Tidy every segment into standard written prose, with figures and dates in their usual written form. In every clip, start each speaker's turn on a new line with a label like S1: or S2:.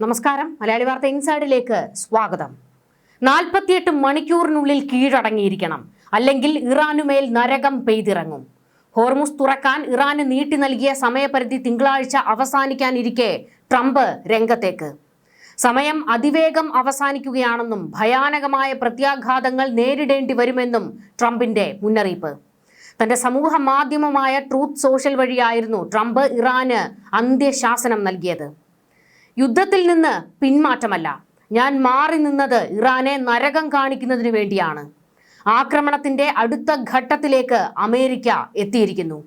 S1: നമസ്കാരം. മലയാളി വാർത്ത ഇൻസൈഡിലേക്ക് സ്വാഗതം. 48 മണിക്കൂറിനുള്ളിൽ കീഴടങ്ങിയിരിക്കണം, അല്ലെങ്കിൽ ഇറാനുമേൽ നരകം പെയ്തിറങ്ങും. ഹോർമുസ് തുറക്കാൻ ഇറാന് നീട്ടി നൽകിയ സമയപരിധി തിങ്കളാഴ്ച അവസാനിക്കാനിരിക്കെ ട്രംപ് രംഗത്തേക്ക്. സമയം അതിവേഗം അവസാനിക്കുകയാണെന്നും ഭയാനകമായ പ്രത്യാഘാതങ്ങൾ നേരിടേണ്ടി വരുമെന്നും ട്രംപിന്റെ മുന്നറിയിപ്പ്. തന്റെ സമൂഹ മാധ്യമമായ ട്രൂത്ത് സോഷ്യൽ വഴിയായിരുന്നു ട്രംപ് ഇറാന് അന്ത്യശാസനം നൽകിയത്. യുദ്ധത്തിൽ നിന്ന് പിന്മാറ്റമല്ല, ഞാൻ മാറി നിന്നത് ഇറാനെ നരകം കാണിക്കുന്നതിന് വേണ്ടിയാണ്. ആക്രമണത്തിന്റെ അടുത്ത ഘട്ടത്തിലേക്ക് അമേരിക്ക എത്തിയിരിക്കുന്നു.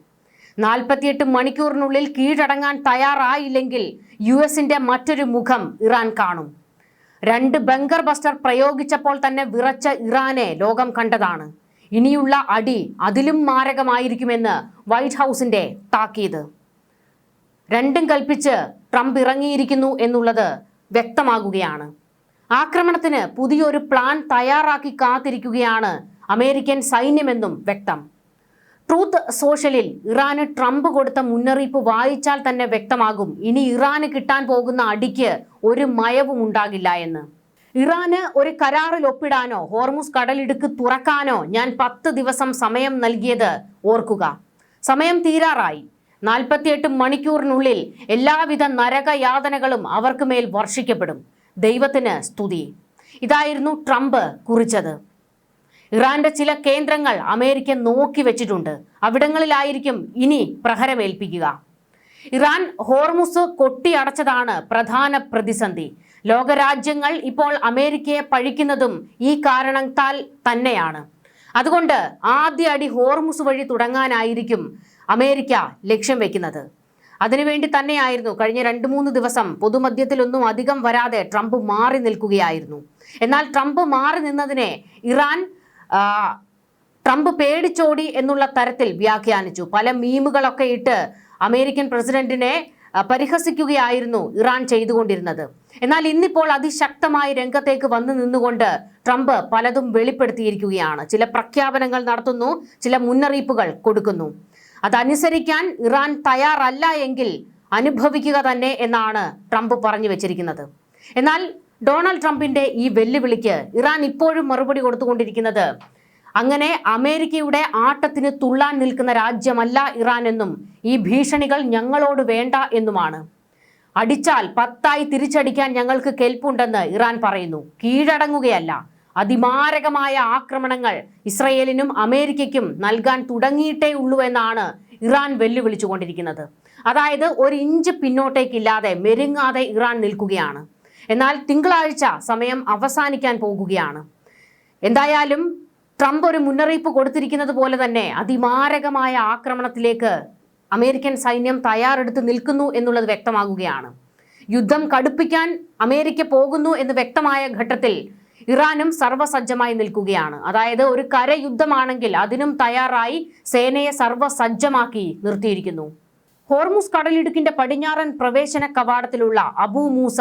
S1: 48 മണിക്കൂറിനുള്ളിൽ കീഴടങ്ങാൻ തയ്യാറായില്ലെങ്കിൽ യുഎസിന്റെ മറ്റൊരു മുഖം ഇറാൻ കാണും. 2 ബങ്കർ ബസ്റ്റർ പ്രയോഗിച്ചപ്പോൾ തന്നെ വിറച്ച ഇറാനെ ലോകം കണ്ടതാണ്. ഇനിയുള്ള അടി അതിലും മാരകമായിരിക്കുമെന്ന് വൈറ്റ് ഹൗസിന്റെ താക്കീത്. രണ്ടും കൽപ്പിച്ച് ട്രംപ് ഇറങ്ങിയിരിക്കുന്നു എന്നുള്ളത് വ്യക്തമാകുകയാണ്. ആക്രമണത്തിന് പുതിയൊരു പ്ലാൻ തയ്യാറാക്കി കാത്തിരിക്കുകയാണ് അമേരിക്കൻ സൈന്യമെന്നും വ്യക്തം. ട്രൂത്ത് സോഷ്യലിൽ ഇറാന് ട്രംപ് കൊടുത്ത മുന്നറിയിപ്പ് വായിച്ചാൽ തന്നെ വ്യക്തമാകും ഇനി ഇറാന് കിട്ടാൻ പോകുന്ന അടിക്ക് ഒരു മയവും ഉണ്ടാകില്ല എന്ന്. ഇറാന് ഒരു കരാറിൽ ഒപ്പിടാനോ ഹോർമുസ് കടലിടുക്ക് തുറക്കാനോ ഞാൻ 10 ദിവസം സമയം നൽകിയത് ഓർക്കുക. സമയം തീരാറായി. 48 മണിക്കൂറിനുള്ളിൽ എല്ലാവിധ നരകയാതനകളും അവർക്ക് മേൽ വർഷിക്കപ്പെടും. ദൈവത്തിന് സ്തുതി. ഇതായിരുന്നു ട്രംപ് കുറിച്ചത്. ഇറാന്റെ ചില കേന്ദ്രങ്ങൾ അമേരിക്ക നോക്കി വെച്ചിട്ടുണ്ട്. അവിടങ്ങളിലായിരിക്കും ഇനി പ്രഹരമേൽപ്പിക്കുക. ഇറാൻ ഹോർമുസ് കൊട്ടിയടച്ചതാണ് പ്രധാന പ്രതിസന്ധി. ലോകരാജ്യങ്ങൾ ഇപ്പോൾ അമേരിക്കയെ പഴിക്കുന്നതും ഈ കാരണത്താൽ തന്നെയാണ്. അതുകൊണ്ട് ആദ്യ അടി ഹോർമുസ് വഴി തുടങ്ങാനായിരിക്കും അമേരിക്ക ലക്ഷ്യം വെക്കുന്നത്. അതിനുവേണ്ടി തന്നെയായിരുന്നു കഴിഞ്ഞ 2-3 ദിവസം പൊതുമധ്യത്തിലൊന്നും അധികം വരാതെ ട്രംപ് മാറി നിൽക്കുകയായിരുന്നു. എന്നാൽ ട്രംപ് മാറി നിന്നതിനെ ഇറാൻ ട്രംപ് പേടിച്ചോടി എന്നുള്ള തരത്തിൽ വ്യാഖ്യാനിച്ചു. പല മീമുകളൊക്കെ ഇട്ട് അമേരിക്കൻ പ്രസിഡന്റിനെ പരിഹസിക്കുകയായിരുന്നു ഇറാൻ ചെയ്തുകൊണ്ടിരുന്നത്. എന്നാൽ ഇന്നിപ്പോൾ അതിശക്തമായി രംഗത്തേക്ക് വന്നു നിന്നുകൊണ്ട് ട്രംപ് പലതും വെളിപ്പെടുത്തിയിരിക്കുകയാണ്. ചില പ്രഖ്യാപനങ്ങൾ നടത്തുന്നു, ചില മുന്നറിയിപ്പുകൾ കൊടുക്കുന്നു. അതനുസരിക്കാൻ ഇറാൻ തയ്യാറല്ല എങ്കിൽ അനുഭവിക്കുക തന്നെ എന്നാണ് ട്രംപ് പറഞ്ഞു വെച്ചിരിക്കുന്നത്. എന്നാൽ ഡൊണാൾഡ് ട്രംപിന്റെ ഈ വെല്ലുവിളിക്ക് ഇറാൻ ഇപ്പോഴും മറുപടി കൊടുത്തുകൊണ്ടിരിക്കുന്നത് അങ്ങനെ അമേരിക്കയുടെ ആട്ടത്തിന് തുള്ളാൻ നിൽക്കുന്ന രാജ്യമല്ല ഇറാൻ എന്നും ഈ ഭീഷണികൾ ഞങ്ങളോട് വേണ്ട എന്നുമാണ്. അടിച്ചാൽ 10ആയി തിരിച്ചടിക്കാൻ ഞങ്ങൾക്ക് കെൽപ്പുണ്ടെന്ന് ഇറാൻ പറയുന്നു. കീഴടങ്ങുകയല്ല, അതിമാരകമായ ആക്രമണങ്ങൾ ഇസ്രയേലിനും അമേരിക്കയ്ക്കും നൽകാൻ തുടങ്ങിയിട്ടേ ഉള്ളൂ എന്നാണ് ഇറാൻ വെല്ലുവിളിച്ചുകൊണ്ടിരിക്കുന്നത്. അതായത് 1 ഇഞ്ച് പിന്നോട്ടേക്കില്ലാതെ മെരുങ്ങാതെ ഇറാൻ നിൽക്കുകയാണ്. എന്നാൽ തിങ്കളാഴ്ച സമയം അവസാനിക്കാൻ പോകുകയാണ്. എന്തായാലും ട്രംപ് ഒരു മുന്നറിയിപ്പ് കൊടുത്തിരിക്കുന്നത് പോലെ തന്നെ അതിമാരകമായ ആക്രമണത്തിലേക്ക് അമേരിക്കൻ സൈന്യം തയ്യാറെടുത്ത് നിൽക്കുന്നു എന്നുള്ളത് വ്യക്തമാകുകയാണ്. യുദ്ധം കടുപ്പിക്കാൻ അമേരിക്ക പോകുന്നു എന്ന് വ്യക്തമായ ഘട്ടത്തിൽ ഇറാനും സർവ്വസജ്ജമായി നിൽക്കുകയാണ്. അതായത് ഒരു കരയുദ്ധമാണെങ്കിൽ അതിനും തയ്യാറായി സേനയെ സർവ്വസജ്ജമാക്കി നിർത്തിയിരിക്കുന്നു. ഹോർമുസ് കടലിടുക്കിന്റെ പടിഞ്ഞാറൻ പ്രവേശന കവാടത്തിലുള്ള Abu Musa,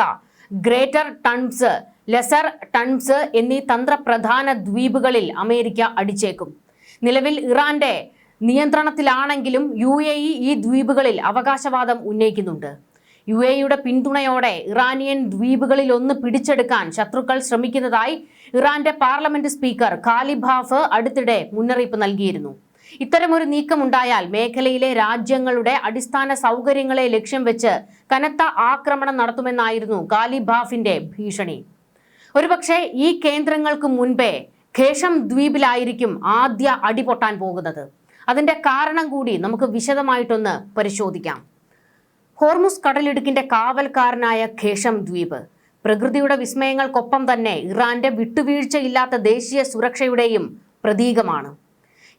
S1: Greater Tunbs, Lesser Tunbs എന്നീ തന്ത്രപ്രധാന ദ്വീപുകളിൽ അമേരിക്ക അടിച്ചേക്കും. നിലവിൽ ഇറാന്റെ നിയന്ത്രണത്തിലാണെങ്കിലും UAE ഈ ദ്വീപുകളിൽ അവകാശവാദം ഉന്നയിക്കുന്നുണ്ട്. UAEയുടെ പിന്തുണയോടെ ഇറാനിയൻ ദ്വീപുകളിൽ ഒന്ന് പിടിച്ചെടുക്കാൻ ശത്രുക്കൾ ശ്രമിക്കുന്നതായി ഇറാന്റെ പാർലമെന്റ് സ്പീക്കർ ഖാലിബാഫ് അടുത്തിടെ മുന്നറിയിപ്പ് നൽകിയിരുന്നു. ഇത്തരമൊരു നീക്കമുണ്ടായാൽ മേഖലയിലെ രാജ്യങ്ങളുടെ അടിസ്ഥാന സൗകര്യങ്ങളെ ലക്ഷ്യം വെച്ച് കനത്ത ആക്രമണം നടത്തുമെന്നായിരുന്നു ഖാലിബാഫിന്റെ ഭീഷണി. ഒരുപക്ഷെ ഈ കേന്ദ്രങ്ങൾക്ക് മുൻപേ ഖേഷം ദ്വീപിലായിരിക്കും ആദ്യ അടിപൊട്ടാൻ പോകുന്നത്. അതിന്റെ കാരണം കൂടി നമുക്ക് വിശദമായിട്ടൊന്ന് പരിശോധിക്കാം. ഹോർമുസ് കടലിടുക്കിന്റെ കാവൽക്കാരനായ ഖേഷം ദ്വീപ് പ്രകൃതിയുടെ വിസ്മയങ്ങൾക്കൊപ്പം തന്നെ ഇറാന്റെ വിട്ടുവീഴ്ചയില്ലാത്ത ദേശീയ സുരക്ഷയുടെയും പ്രതീകമാണ്.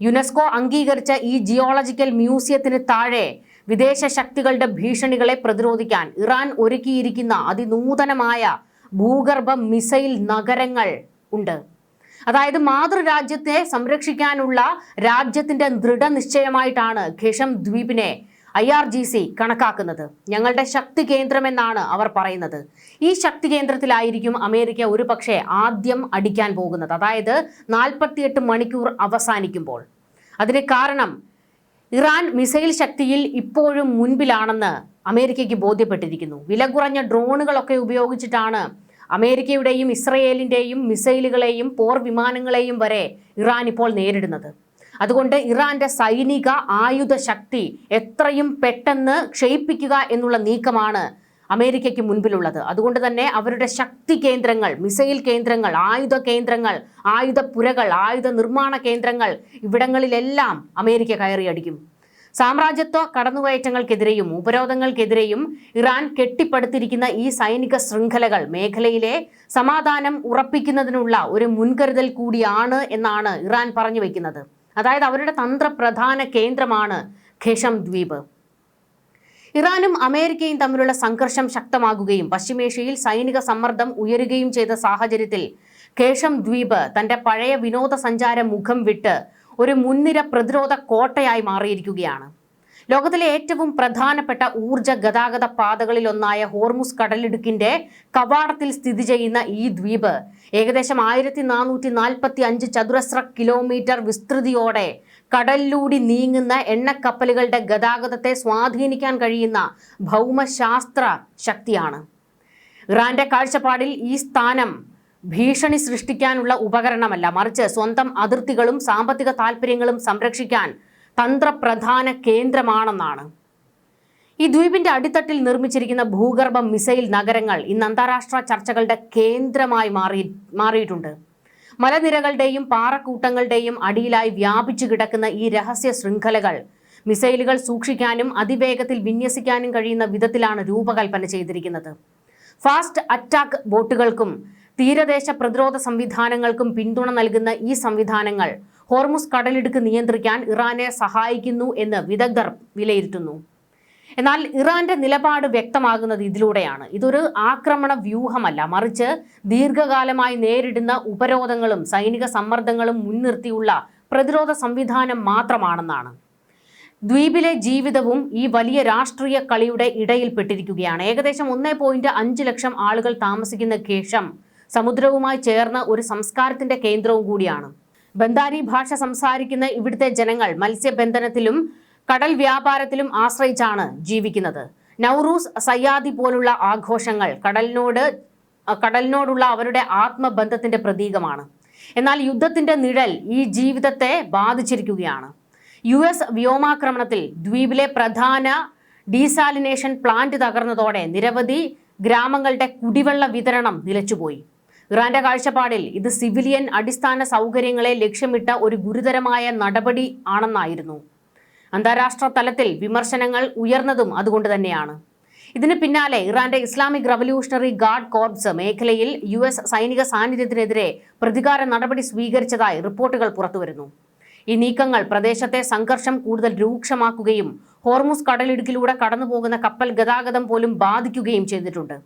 S1: യുനെസ്കോ അംഗീകരിച്ച ഈ ജിയോളജിക്കൽ മ്യൂസിയത്തിന് താഴെ വിദേശ ശക്തികളുടെ ഭീഷണികളെ പ്രതിരോധിക്കാൻ ഇറാൻ ഒരുക്കിയിരിക്കുന്ന അതിനൂതനമായ ഭൂഗർഭ മിസൈൽ നഗരങ്ങൾ ഉണ്ട്. അതായത് മാതൃരാജ്യത്തെ സംരക്ഷിക്കാനുള്ള രാജ്യത്തിന്റെ ദൃഢനിശ്ചയമായിട്ടാണ് ഖേഷം ദ്വീപിനെ IRGC കണക്കാക്കുന്നത്. ഞങ്ങളുടെ ശക്തി കേന്ദ്രമെന്നാണ് അവർ പറയുന്നത്. ഈ ശക്തി കേന്ദ്രത്തിലായിരിക്കും അമേരിക്ക ഒരുപക്ഷെ ആദ്യം അടിക്കാൻ പോകുന്നത്. അതായത് 48 മണിക്കൂർ അവസാനിക്കുമ്പോൾ. അതിന് കാരണം ഇറാൻ മിസൈൽ ശക്തിയിൽ ഇപ്പോഴും മുൻപിലാണെന്ന് അമേരിക്കയ്ക്ക് ബോധ്യപ്പെട്ടിരിക്കുന്നു. വില കുറഞ്ഞ ഡ്രോണുകളൊക്കെ ഉപയോഗിച്ചിട്ടാണ് അമേരിക്കയുടെയും ഇസ്രയേലിൻ്റെയും മിസൈലുകളെയും പോർ വിമാനങ്ങളെയും വരെ ഇറാൻ ഇപ്പോൾ നേരിടുന്നത്. അതുകൊണ്ട് ഇറാന്റെ സൈനിക ആയുധ ശക്തി എത്രയും പെട്ടെന്ന് ക്ഷയിപ്പിക്കുക എന്നുള്ള നീക്കമാണ് അമേരിക്കയ്ക്ക് മുൻപിലുള്ളത്. അതുകൊണ്ട് തന്നെ അവരുടെ ശക്തി കേന്ദ്രങ്ങൾ, മിസൈൽ കേന്ദ്രങ്ങൾ, ആയുധ കേന്ദ്രങ്ങൾ, ആയുധപ്പുരകൾ, ആയുധ നിർമ്മാണ കേന്ദ്രങ്ങൾ, ഇവിടങ്ങളിലെല്ലാം അമേരിക്ക കയറിയടിക്കും. സാമ്രാജ്യത്വ കടന്നുകയറ്റങ്ങൾക്കെതിരെയും ഉപരോധങ്ങൾക്കെതിരെയും ഇറാൻ കെട്ടിപ്പടുത്തിരിക്കുന്ന ഈ സൈനിക ശൃംഖലകൾ മേഖലയിലെ സമാധാനം ഉറപ്പിക്കുന്നതിനുള്ള ഒരു മുൻകരുതൽ കൂടിയാണ് എന്നാണ് ഇറാൻ പറഞ്ഞു വയ്ക്കുന്നത്. അതായത് അവരുടെ തന്ത്രപ്രധാന കേന്ദ്രമാണ് ഖേഷം ദ്വീപ്. ഇറാനും അമേരിക്കയും തമ്മിലുള്ള സംഘർഷം ശക്തമാകുകയും പശ്ചിമേഷ്യയിൽ സൈനിക സമ്മർദ്ദം ഉയരുകയും ചെയ്ത സാഹചര്യത്തിൽ ഖേഷം ദ്വീപ് തന്റെ പഴയ വിനോദസഞ്ചാര മുഖം വിട്ട് ഒരു മുൻനിര പ്രതിരോധ കോട്ടയായി മാറിയിരിക്കുകയാണ്. ലോകത്തിലെ ഏറ്റവും പ്രധാനപ്പെട്ട ഊർജ ഗതാഗത പാതകളിലൊന്നായ ഹോർമുസ് കടലിടുക്കിന്റെ കവാടത്തിൽ സ്ഥിതി ചെയ്യുന്ന ഈ ദ്വീപ് ഏകദേശം 1445 ചതുരശ്ര കിലോമീറ്റർ വിസ്തൃതിയോടെ കടലിലൂടെ നീങ്ങുന്ന എണ്ണക്കപ്പലുകളുടെ ഗതാഗതത്തെ സ്വാധീനിക്കാൻ കഴിയുന്ന ഭൗമശാസ്ത്ര ശക്തിയാണ്. ഇറാന്റെ കാഴ്ചപ്പാടിൽ ഈ സ്ഥാനം ഭീഷണി സൃഷ്ടിക്കാനുള്ള ഉപകരണമല്ല, മറിച്ച് സ്വന്തം അതിർത്തികളും സാമ്പത്തിക താൽപ്പര്യങ്ങളും സംരക്ഷിക്കാൻ തന്ത്രപ്രധാന കേന്ദ്രമാണെന്നാണ്. ഈ ദ്വീപിന്റെ അടിത്തട്ടിൽ നിർമ്മിച്ചിരിക്കുന്ന ഭൂഗർഭ മിസൈൽ നഗരങ്ങൾ ഇന്ന് അന്താരാഷ്ട്ര ചർച്ചകളുടെ കേന്ദ്രമായി മാറിയിട്ടുണ്ട്. മലനിരകളുടെയും പാറക്കൂട്ടങ്ങളുടെയും അടിയിലായി വ്യാപിച്ചു കിടക്കുന്ന ഈ രഹസ്യ ശൃംഖലകൾ മിസൈലുകൾ സൂക്ഷിക്കാനും അതിവേഗത്തിൽ വിന്യസിക്കാനും കഴിയുന്ന വിധത്തിലാണ് രൂപകൽപ്പന ചെയ്തിരിക്കുന്നത്. ഫാസ്റ്റ് അറ്റാക്ക് ബോട്ടുകൾക്കും തീരദേശ പ്രതിരോധ സംവിധാനങ്ങൾക്കും പിന്തുണ നൽകുന്ന ഈ സംവിധാനങ്ങൾ ഹോർമുസ് കടലിടുക്ക് നിയന്ത്രിക്കാൻ ഇറാനെ സഹായിക്കുന്നു എന്ന് വിദഗ്ധർ വിലയിരുത്തുന്നു. എന്നാൽ ഇറാന്റെ നിലപാട് വ്യക്തമാകുന്നത് ഇതിലൂടെയാണ്. ഇതൊരു ആക്രമണ വ്യൂഹമല്ല, മറിച്ച് ദീർഘകാലമായി നേരിടുന്ന ഉപരോധങ്ങളും സൈനിക സമ്മർദ്ദങ്ങളും മുൻനിർത്തിയുള്ള പ്രതിരോധ സംവിധാനം മാത്രമാണെന്നാണ്. ദ്വീപിലെ ജീവിതവും ഈ വലിയ രാഷ്ട്രീയ കളിയുടെ ഇടയിൽപ്പെട്ടിരിക്കുകയാണ്. ഏകദേശം 1.5 ലക്ഷം ആളുകൾ താമസിക്കുന്ന ഖേഷം സമുദ്രവുമായി ചേർന്ന ഒരു സംസ്കാരത്തിന്റെ കേന്ദ്രവും കൂടിയാണ്. ബന്ദാരി ഭാഷ സംസാരിക്കുന്ന ഇവിടുത്തെ ജനങ്ങൾ മത്സ്യബന്ധനത്തിലും കടൽ വ്യാപാരത്തിലും ആശ്രയിച്ചാണ് ജീവിക്കുന്നത്. നൗറൂസ്, സയ്യാദി പോലുള്ള ആഘോഷങ്ങൾ കടലിനോടുള്ള അവരുടെ ആത്മബന്ധത്തിന്റെ പ്രതീകമാണ്. എന്നാൽ യുദ്ധത്തിന്റെ നിഴൽ ഈ ജീവിതത്തെ ബാധിച്ചിരിക്കുകയാണ്. US വ്യോമാക്രമണത്തിൽ ദ്വീപിലെ പ്രധാന ഡീസാലിനേഷൻ പ്ലാന്റ് തകർന്നതോടെ നിരവധി ഗ്രാമങ്ങളുടെ കുടിവെള്ള വിതരണം നിലച്ചുപോയി. ഇറാന്റെ കാഴ്ചപ്പാടിൽ ഇത് സിവിലിയൻ അടിസ്ഥാന സൗകര്യങ്ങളെ ലക്ഷ്യമിട്ട ഒരു ഗുരുതരമായ നടപടി ആണെന്നായിരുന്നു. അന്താരാഷ്ട്ര തലത്തിൽ വിമർശനങ്ങൾ ഉയർന്നതും അതുകൊണ്ട് തന്നെയാണ്. ഇതിന് പിന്നാലെ ഇറാന്റെ ഇസ്ലാമിക് റവല്യൂഷണറി ഗാർഡ് കോർപ്സ് മേഖലയിൽ US സൈനിക സാന്നിധ്യത്തിനെതിരെ പ്രതികാര നടപടി സ്വീകരിച്ചതായി റിപ്പോർട്ടുകൾ പുറത്തുവരുന്നു. ഈ നീക്കങ്ങൾ പ്രദേശത്തെ സംഘർഷം കൂടുതൽ രൂക്ഷമാക്കുകയും ഹോർമുസ് കടലിടുക്കിലൂടെ കടന്നുപോകുന്ന കപ്പൽ ഗതാഗതം പോലും ബാധിക്കുകയും ചെയ്തിട്ടുണ്ട്.